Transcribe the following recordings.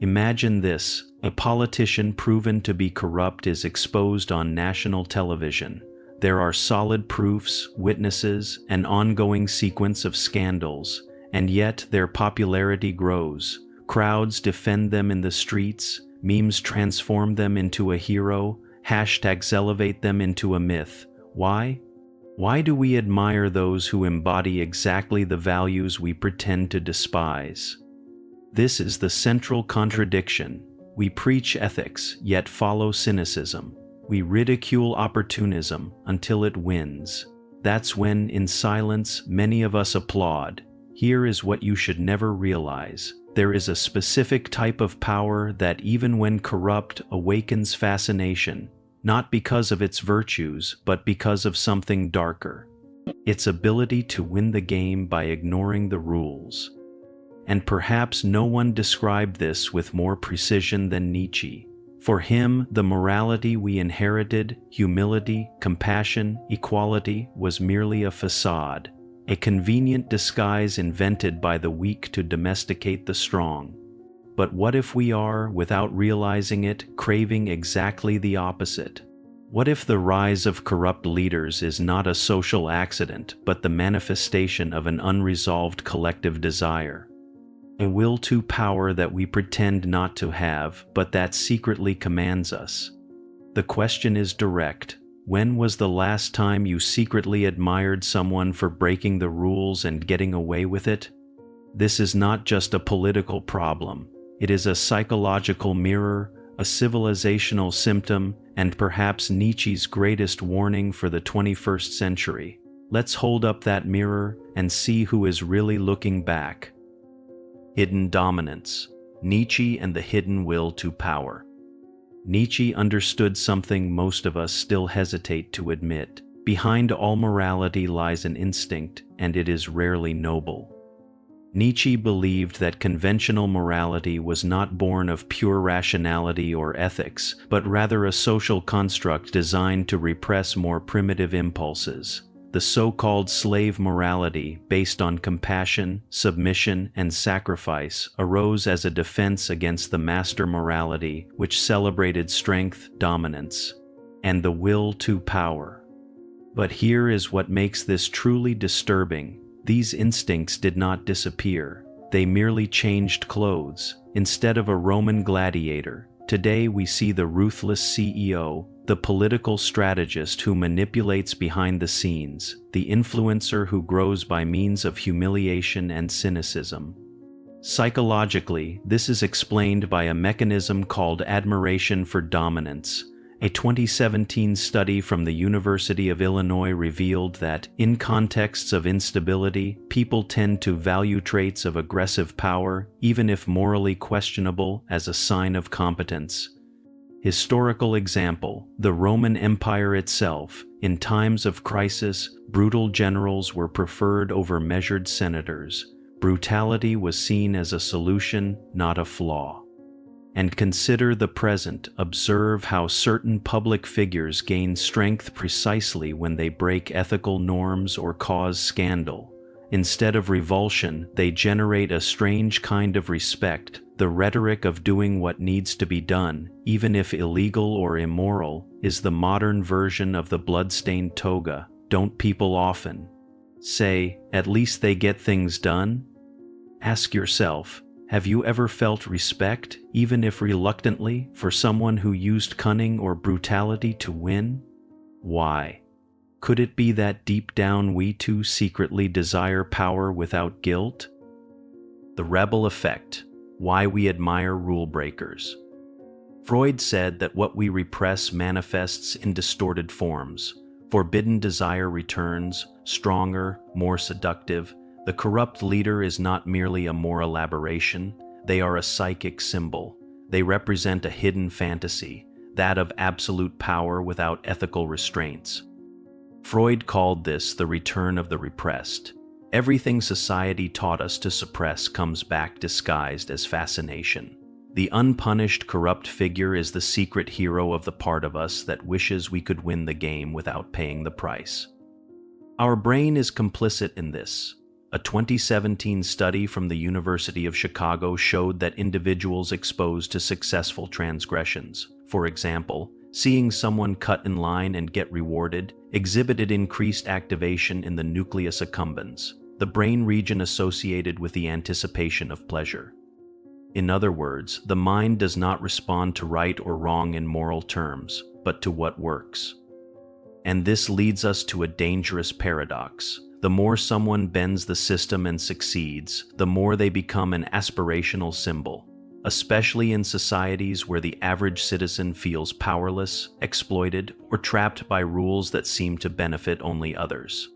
Imagine this: a politician proven to be corrupt is exposed on national television. There are solid proofs, witnesses, an ongoing sequence of scandals, and yet their popularity grows. Crowds defend them in the streets, memes transform them into a hero, hashtags elevate them into a myth. Why? Why do we admire those who embody exactly the values we pretend to despise? This is the central contradiction. We preach ethics, yet follow cynicism. We ridicule opportunism until it wins. That's when, in silence, many of us applaud. Here is what you should never realize. There is a specific type of power that, even when corrupt, awakens fascination. Not because of its virtues, but because of something darker. Its ability to win the game by ignoring the rules. And perhaps no one described this with more precision than Nietzsche. For him, the morality we inherited, humility, compassion, equality, was merely a facade, a convenient disguise invented by the weak to domesticate the strong. But what if we are, without realizing it, craving exactly the opposite? What if the rise of corrupt leaders is not a social accident, but the manifestation of an unresolved collective desire? A will to power that we pretend not to have, but that secretly commands us. The question is direct. When was the last time you secretly admired someone for breaking the rules and getting away with it? This is not just a political problem. It is a psychological mirror, a civilizational symptom, and perhaps Nietzsche's greatest warning for the 21st century. Let's hold up that mirror and see who is really looking back. Hidden dominance. Nietzsche and the hidden will to power. Nietzsche understood something most of us still hesitate to admit. Behind all morality lies an instinct, and it is rarely noble. Nietzsche believed that conventional morality was not born of pure rationality or ethics, but rather a social construct designed to repress more primitive impulses. The so-called slave morality, based on compassion, submission, and sacrifice, arose as a defense against the master morality, which celebrated strength, dominance, and the will to power. But here is what makes this truly disturbing. These instincts did not disappear. They merely changed clothes. Instead of a Roman gladiator, today we see the ruthless CEO, the political strategist who manipulates behind the scenes, the influencer who grows by means of humiliation and cynicism. Psychologically, this is explained by a mechanism called admiration for dominance. A 2017 study from the University of Illinois revealed that, in contexts of instability, people tend to value traits of aggressive power, even if morally questionable, as a sign of competence. Historical example: the Roman Empire itself. In times of crisis, brutal generals were preferred over measured senators. Brutality was seen as a solution, not a flaw. And consider the present. Observe how certain public figures gain strength precisely when they break ethical norms or cause scandal. Instead of revulsion, they generate a strange kind of respect. The rhetoric of doing what needs to be done, even if illegal or immoral, is the modern version of the blood-stained toga. Don't people often say, "At least they get things done"? Ask yourself, have you ever felt respect, even if reluctantly, for someone who used cunning or brutality to win? Why? Could it be that deep down we too secretly desire power without guilt? The rebel effect. Why we admire rule breakers. Freud said that what we repress manifests in distorted forms. Forbidden desire returns, stronger, more seductive. The corrupt leader is not merely a moral aberration, they are a psychic symbol. They represent a hidden fantasy, that of absolute power without ethical restraints. Freud called this the return of the repressed. Everything society taught us to suppress comes back disguised as fascination. The unpunished corrupt figure is the secret hero of the part of us that wishes we could win the game without paying the price. Our brain is complicit in this. A 2017 study from the University of Chicago showed that individuals exposed to successful transgressions, for example, seeing someone cut in line and get rewarded, exhibited increased activation in the nucleus accumbens, the brain region associated with the anticipation of pleasure. In other words, the mind does not respond to right or wrong in moral terms, but to what works. And this leads us to a dangerous paradox. The more someone bends the system and succeeds, the more they become an aspirational symbol, especially in societies where the average citizen feels powerless, exploited, or trapped by rules that seem to benefit only others.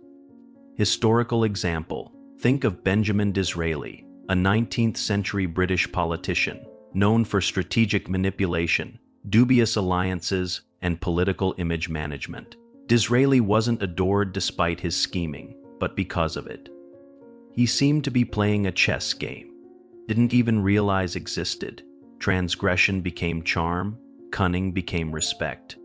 Historical example: think of Benjamin Disraeli, a 19th-century British politician, known for strategic manipulation, dubious alliances, and political image management. Disraeli wasn't adored despite his scheming, but because of it. He seemed to be playing a chess game, didn't even realize existed. Transgression became charm, cunning became respect.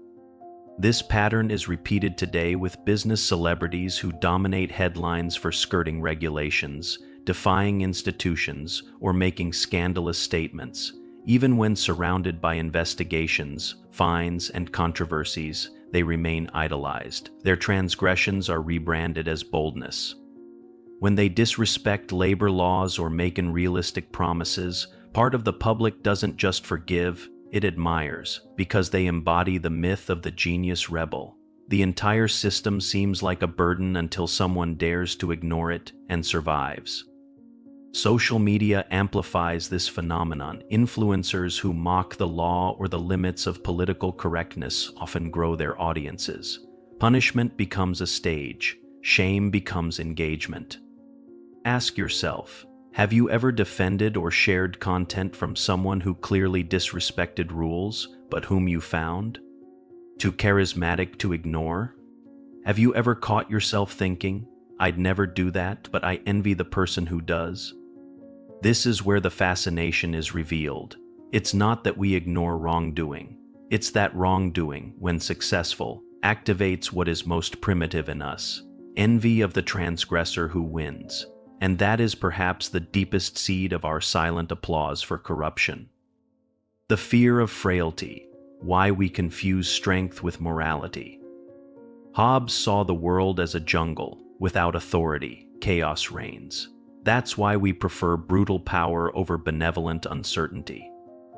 This pattern is repeated today with business celebrities who dominate headlines for skirting regulations, defying institutions, or making scandalous statements. Even when surrounded by investigations, fines, and controversies, they remain idolized. Their transgressions are rebranded as boldness. When they disrespect labor laws or make unrealistic promises, part of the public doesn't just forgive, it admires, because they embody the myth of the genius rebel. The entire system seems like a burden until someone dares to ignore it and survives. Social media amplifies this phenomenon. Influencers who mock the law or the limits of political correctness often grow their audiences. Punishment becomes a stage. Shame becomes engagement. Ask yourself, have you ever defended or shared content from someone who clearly disrespected rules, but whom you found too charismatic to ignore? Have you ever caught yourself thinking, "I'd never do that, but I envy the person who does"? This is where the fascination is revealed. It's not that we ignore wrongdoing. It's that wrongdoing, when successful, activates what is most primitive in us: envy of the transgressor who wins. And that is perhaps the deepest seed of our silent applause for corruption. The fear of frailty, why we confuse strength with morality. Hobbes saw the world as a jungle. Without authority, chaos reigns. That's why we prefer brutal power over benevolent uncertainty.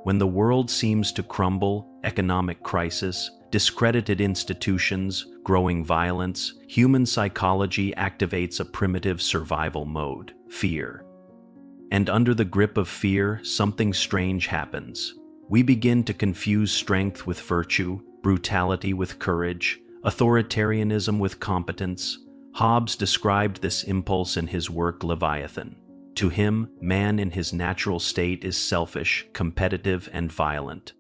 When the world seems to crumble, economic crisis, discredited institutions, growing violence, human psychology activates a primitive survival mode: fear. And under the grip of fear, something strange happens. We begin to confuse strength with virtue, brutality with courage, authoritarianism with competence. Hobbes described this impulse in his work Leviathan. To him, man in his natural state is selfish, competitive, and violent.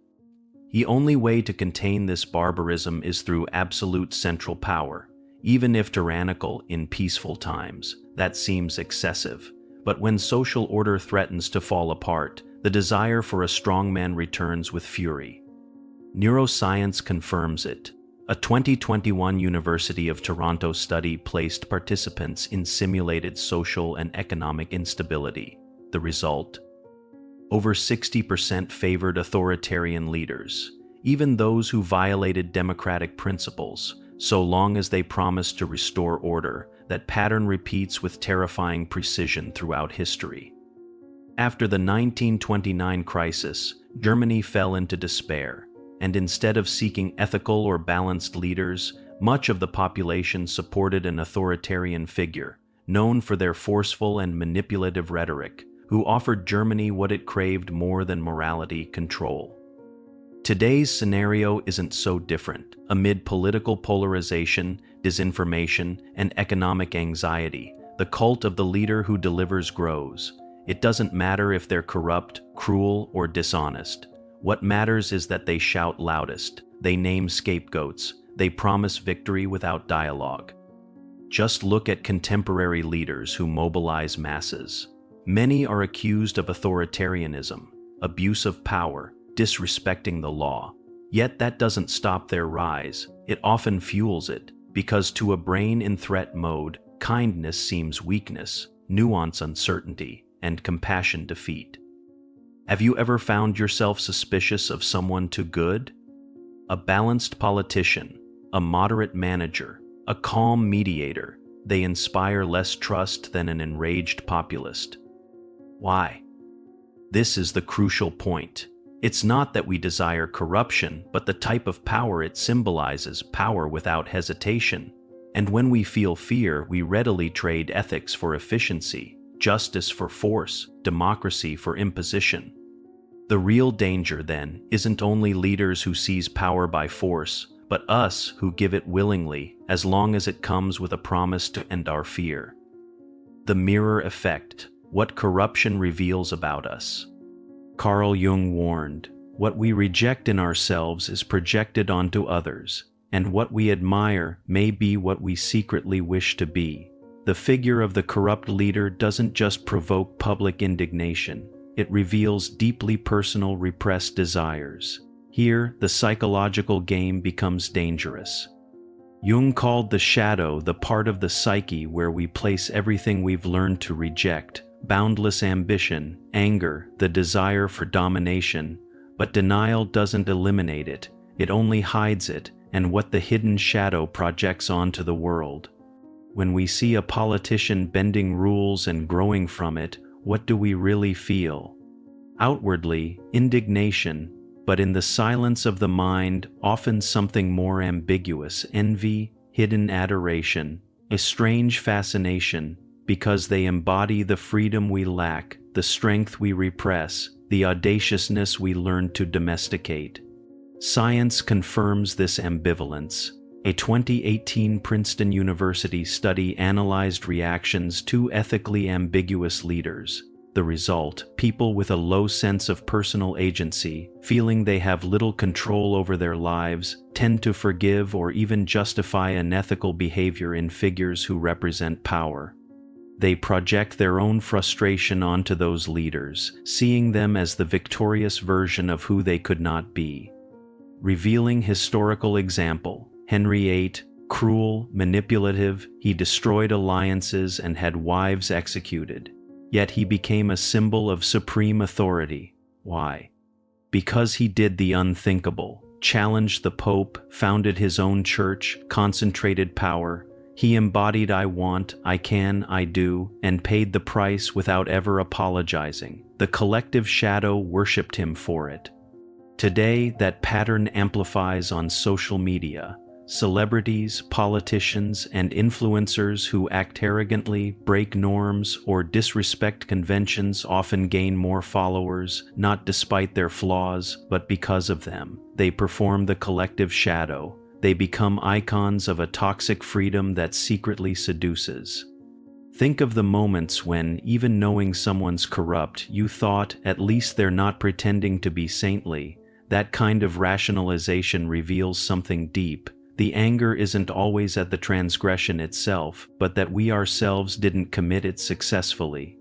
The only way to contain this barbarism is through absolute central power, even if tyrannical in peaceful times. That seems excessive. But when social order threatens to fall apart, the desire for a strongman returns with fury. Neuroscience confirms it. A 2021 University of Toronto study placed participants in simulated social and economic instability. The result? Over 60% favored authoritarian leaders, even those who violated democratic principles, so long as they promised to restore order. That pattern repeats with terrifying precision throughout history. After the 1929 crisis, Germany fell into despair, and instead of seeking ethical or balanced leaders, much of the population supported an authoritarian figure, known for their forceful and manipulative rhetoric, who offered Germany what it craved more than morality: control. Today's scenario isn't so different. Amid political polarization, disinformation, and economic anxiety, the cult of the leader who delivers grows. It doesn't matter if they're corrupt, cruel, or dishonest. What matters is that they shout loudest, they name scapegoats, they promise victory without dialogue. Just look at contemporary leaders who mobilize masses. Many are accused of authoritarianism, abuse of power, disrespecting the law. Yet that doesn't stop their rise, it often fuels it, because to a brain in threat mode, kindness seems weakness, nuance uncertainty, and compassion defeat. Have you ever found yourself suspicious of someone too good? A balanced politician, a moderate manager, a calm mediator, they inspire less trust than an enraged populist. Why? This is the crucial point. It's not that we desire corruption, but the type of power it symbolizes, power without hesitation. And when we feel fear, we readily trade ethics for efficiency, justice for force, democracy for imposition. The real danger, then, isn't only leaders who seize power by force, but us who give it willingly, as long as it comes with a promise to end our fear. The mirror effect, what corruption reveals about us. Carl Jung warned, what we reject in ourselves is projected onto others, and what we admire may be what we secretly wish to be. The figure of the corrupt leader doesn't just provoke public indignation, it reveals deeply personal repressed desires. Here, the psychological game becomes dangerous. Jung called the shadow the part of the psyche where we place everything we've learned to reject, boundless ambition, anger, the desire for domination, but denial doesn't eliminate it, it only hides it, and what the hidden shadow projects onto the world. When we see a politician bending rules and growing from it, what do we really feel? Outwardly, indignation, but in the silence of the mind, often something more ambiguous, envy, hidden adoration, a strange fascination, because they embody the freedom we lack, the strength we repress, the audaciousness we learn to domesticate. Science confirms this ambivalence. A 2018 Princeton University study analyzed reactions to ethically ambiguous leaders. The result, people with a low sense of personal agency, feeling they have little control over their lives, tend to forgive or even justify unethical behavior in figures who represent power. They project their own frustration onto those leaders, seeing them as the victorious version of who they could not be. Revealing historical example, Henry VIII, cruel, manipulative, he destroyed alliances and had wives executed. Yet he became a symbol of supreme authority. Why? Because he did the unthinkable, challenged the Pope, founded his own church, concentrated power. He embodied I want, I can, I do, and paid the price without ever apologizing. The collective shadow worshipped him for it. Today, that pattern amplifies on social media. Celebrities, politicians, and influencers who act arrogantly, break norms, or disrespect conventions often gain more followers, not despite their flaws, but because of them. They perform the collective shadow. They become icons of a toxic freedom that secretly seduces. Think of the moments when, even knowing someone's corrupt, you thought, at least they're not pretending to be saintly. That kind of rationalization reveals something deep. The anger isn't always at the transgression itself, but that we ourselves didn't commit it successfully.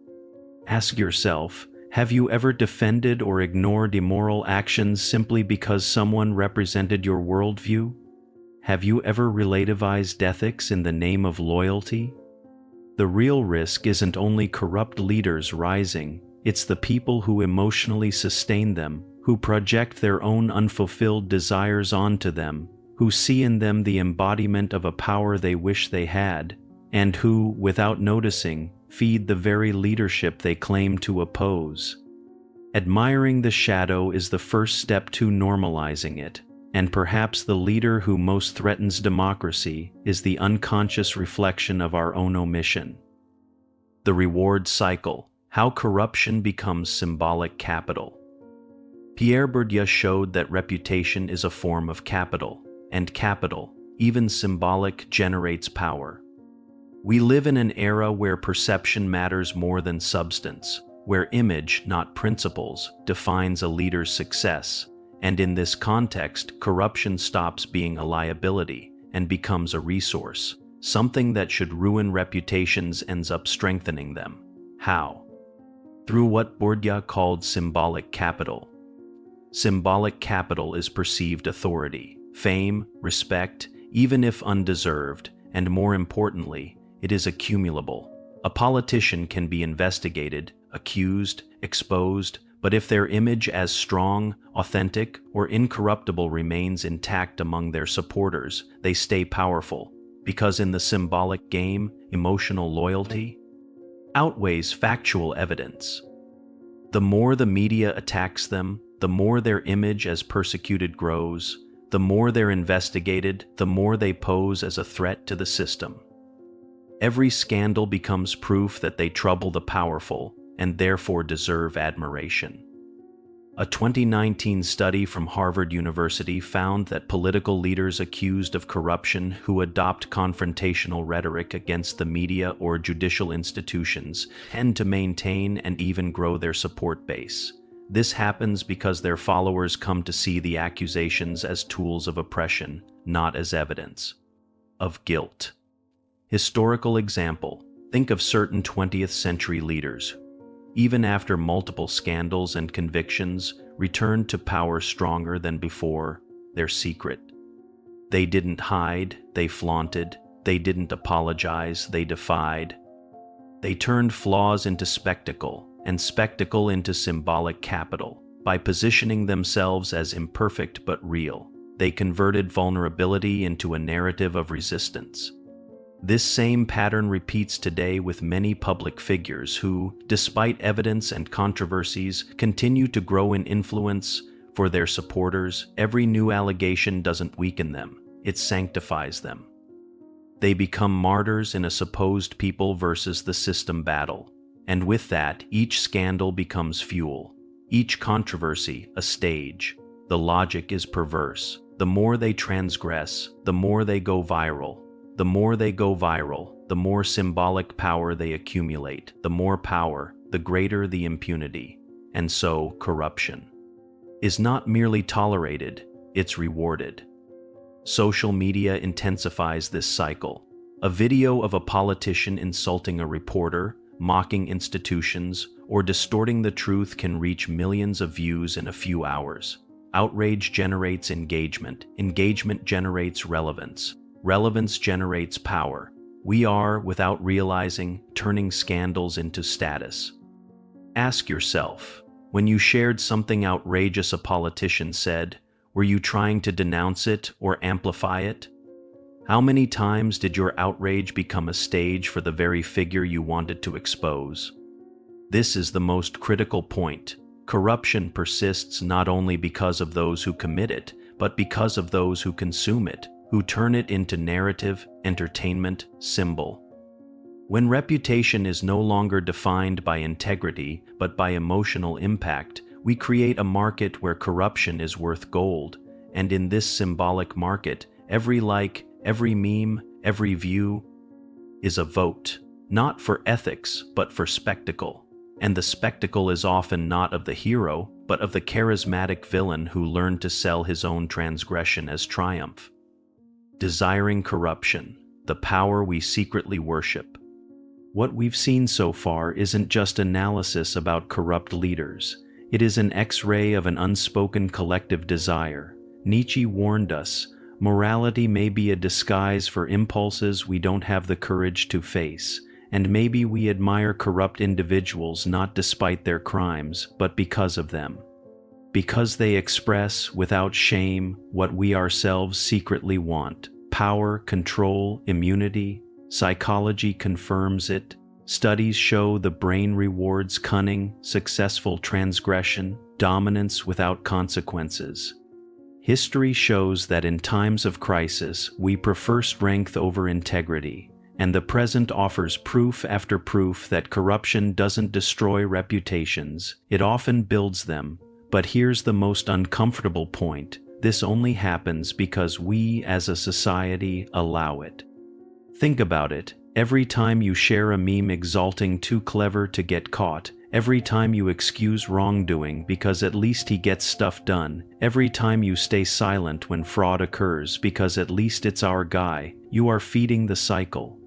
Ask yourself, have you ever defended or ignored immoral actions simply because someone represented your worldview? Have you ever relativized ethics in the name of loyalty? The real risk isn't only corrupt leaders rising, it's the people who emotionally sustain them, who project their own unfulfilled desires onto them, who see in them the embodiment of a power they wish they had, and who, without noticing, feed the very leadership they claim to oppose. Admiring the shadow is the first step to normalizing it, and perhaps the leader who most threatens democracy is the unconscious reflection of our own omission. The reward cycle, how corruption becomes symbolic capital. Pierre Bourdieu showed that reputation is a form of capital, and capital, even symbolic, generates power. We live in an era where perception matters more than substance, where image, not principles, defines a leader's success, and in this context, corruption stops being a liability and becomes a resource. Something that should ruin reputations ends up strengthening them. How? Through what Bourdieu called symbolic capital. Symbolic capital is perceived authority, fame, respect, even if undeserved, and more importantly, it is accumulable. A politician can be investigated, accused, exposed, but if their image as strong, authentic, or incorruptible remains intact among their supporters, they stay powerful, because in the symbolic game, emotional loyalty outweighs factual evidence. The more the media attacks them, the more their image as persecuted grows. The more they're investigated, the more they pose as a threat to the system. Every scandal becomes proof that they trouble the powerful and therefore deserve admiration. A 2019 study from Harvard University found that political leaders accused of corruption who adopt confrontational rhetoric against the media or judicial institutions tend to maintain and even grow their support base. This happens because their followers come to see the accusations as tools of oppression, not as evidence of guilt. Historical example: think of certain 20th century leaders, even after multiple scandals and convictions, returned to power stronger than before. Their secret: they didn't hide, they flaunted; they didn't apologize, they defied. They turned flaws into spectacle, and spectacle into symbolic capital. By positioning themselves as imperfect but real, they converted vulnerability into a narrative of resistance. This same pattern repeats today with many public figures who, despite evidence and controversies, continue to grow in influence for their supporters. Every new allegation doesn't weaken them, it sanctifies them. They become martyrs in a supposed people versus the system battle. And with that, each scandal becomes fuel, each controversy a stage. The logic is perverse. The more they transgress, the more they go viral. The more they go viral, the more symbolic power they accumulate. The more power, the greater the impunity. And so, corruption is not merely tolerated, it's rewarded. Social media intensifies this cycle. A video of a politician insulting a reporter, mocking institutions, or distorting the truth can reach millions of views in a few hours. Outrage generates engagement. Engagement generates relevance. Relevance generates power. We are, without realizing, turning scandals into status. Ask yourself, when you shared something outrageous a politician said, were you trying to denounce it or amplify it? How many times did your outrage become a stage for the very figure you wanted to expose? This is the most critical point. Corruption persists not only because of those who commit it, but because of those who consume it, who turn it into narrative, entertainment, symbol. When reputation is no longer defined by integrity, but by emotional impact, we create a market where corruption is worth gold. And in this symbolic market, every like, every meme, every view is a vote, not for ethics, but for spectacle. And the spectacle is often not of the hero, but of the charismatic villain who learned to sell his own transgression as triumph. Desiring corruption, the power we secretly worship. What we've seen so far isn't just analysis about corrupt leaders. It is an X-ray of an unspoken collective desire. Nietzsche warned us, morality may be a disguise for impulses we don't have the courage to face, and maybe we admire corrupt individuals not despite their crimes, but because of them. Because they express, without shame, what we ourselves secretly want: power, control, immunity. Psychology confirms it. Studies show the brain rewards cunning, successful transgression, dominance without consequences. History shows that in times of crisis, we prefer strength over integrity, and the present offers proof after proof that corruption doesn't destroy reputations, it often builds them. But here's the most uncomfortable point: this only happens because we, as a society, allow it. Think about it. Every time you share a meme exalting too clever to get caught, every time you excuse wrongdoing because at least he gets stuff done, every time you stay silent when fraud occurs because at least it's our guy, you are feeding the cycle.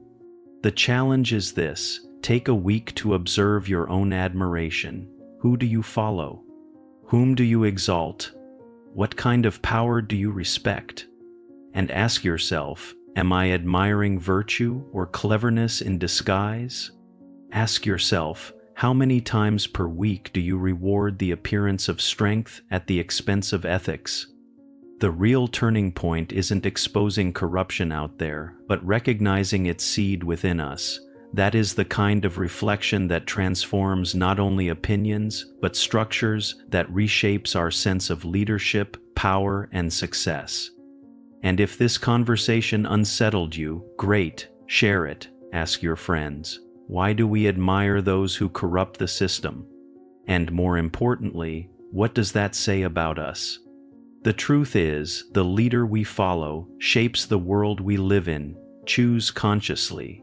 The challenge is this: take a week to observe your own admiration. Who do you follow? Whom do you exalt? What kind of power do you respect? And ask yourself, am I admiring virtue or cleverness in disguise? Ask yourself, how many times per week do you reward the appearance of strength at the expense of ethics? The real turning point isn't exposing corruption out there, but recognizing its seed within us. That is the kind of reflection that transforms not only opinions, but structures, that reshapes our sense of leadership, power, and success. And if this conversation unsettled you, great, share it, ask your friends. Why do we admire those who corrupt the system? And more importantly, what does that say about us? The truth is, the leader we follow shapes the world we live in. Choose consciously.